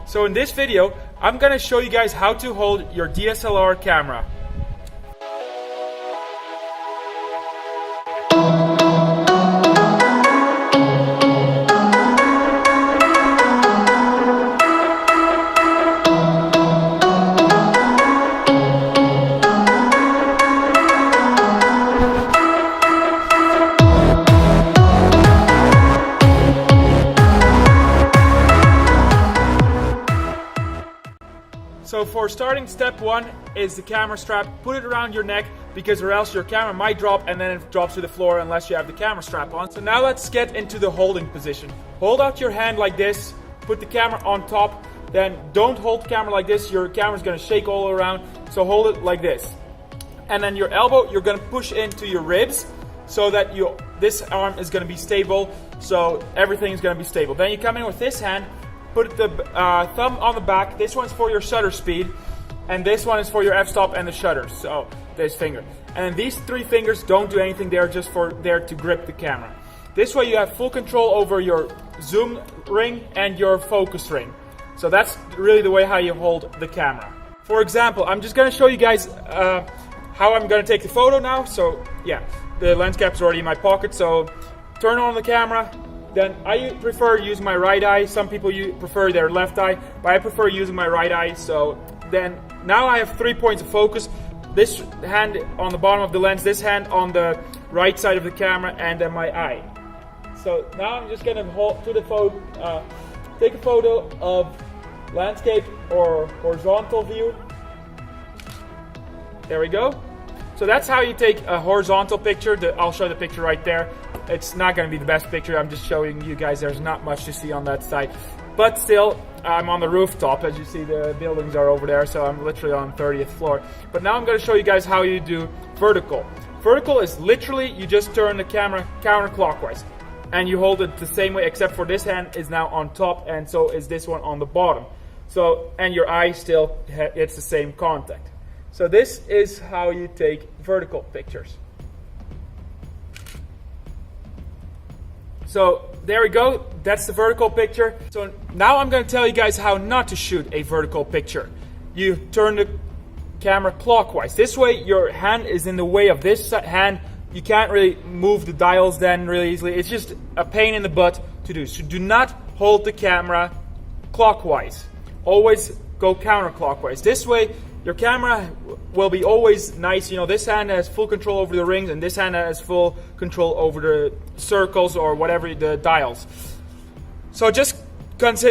So in this video, I'm gonna show you guys how to hold your DSLR camera. So for starting, step one is the camera strap. Put it around your neck because or else your camera might drop and then it drops to the floor unless you have the camera strap on. So now let's get into the holding position. Hold out your hand like this, put the camera on top, then don't hold the camera like this, your camera's gonna shake all around, so hold it like this. And then your elbow, you're gonna push into your ribs so that this arm is gonna be stable, so everything is gonna be stable. Then you come in with this hand, put the thumb on the back. This one's for your shutter speed, and this one is for your f-stop and the shutter, so this finger. And these three fingers don't do anything, they're just there to grip the camera. This way you have full control over your zoom ring and your focus ring. So that's really the way how you hold the camera. For example, I'm just going to show you guys how I'm going to take the photo now. So yeah, the lens cap's already in my pocket, so turn on the camera. Then I prefer using my right eye. Some people prefer their left eye, but I prefer using my right eye. So then now I have 3 points of focus. This hand on the bottom of the lens, this hand on the right side of the camera, and then my eye. So now I'm just gonna take a photo of landscape or horizontal view. There we go. So that's how you take a horizontal picture. I'll show the picture right there. It's not going to be the best picture. I'm just showing you guys there's not much to see on that side. But still, I'm on the rooftop. As you see, the buildings are over there, so I'm literally on the 30th floor. But now I'm going to show you guys how you do vertical. Vertical is literally, you just turn the camera counterclockwise. And you hold it the same way, except for this hand is now on top, and so is this one on the bottom. So, and your eye still, it's the same contact. So this is how you take vertical pictures. So there we go, that's the vertical picture. So now I'm going to tell you guys how not to shoot a vertical picture. You turn the camera clockwise. This way your hand is in the way of this hand. You can't really move the dials then really easily. It's just a pain in the butt to do. So do not hold the camera clockwise. Always go counterclockwise. This way your camera will be always nice. You know, this hand has full control over the rings and this hand has full control over the circles or whatever, the dials. So just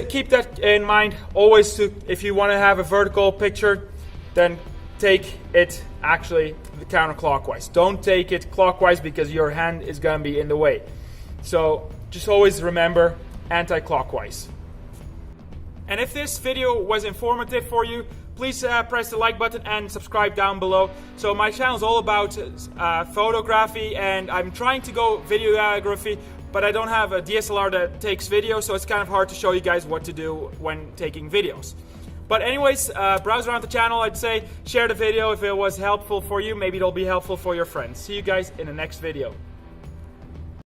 keep that in mind. Always, if you want to have a vertical picture, then take it actually counterclockwise. Don't take it clockwise because your hand is going to be in the way. So just always remember anti-clockwise. And if this video was informative for you, please press the like button and subscribe down below. So my channel is all about photography, and I'm trying to go videography, but I don't have a DSLR that takes video, so it's kind of hard to show you guys what to do when taking videos. But anyways, browse around the channel, I'd say, share the video if it was helpful for you. Maybe it'll be helpful for your friends. See you guys in the next video.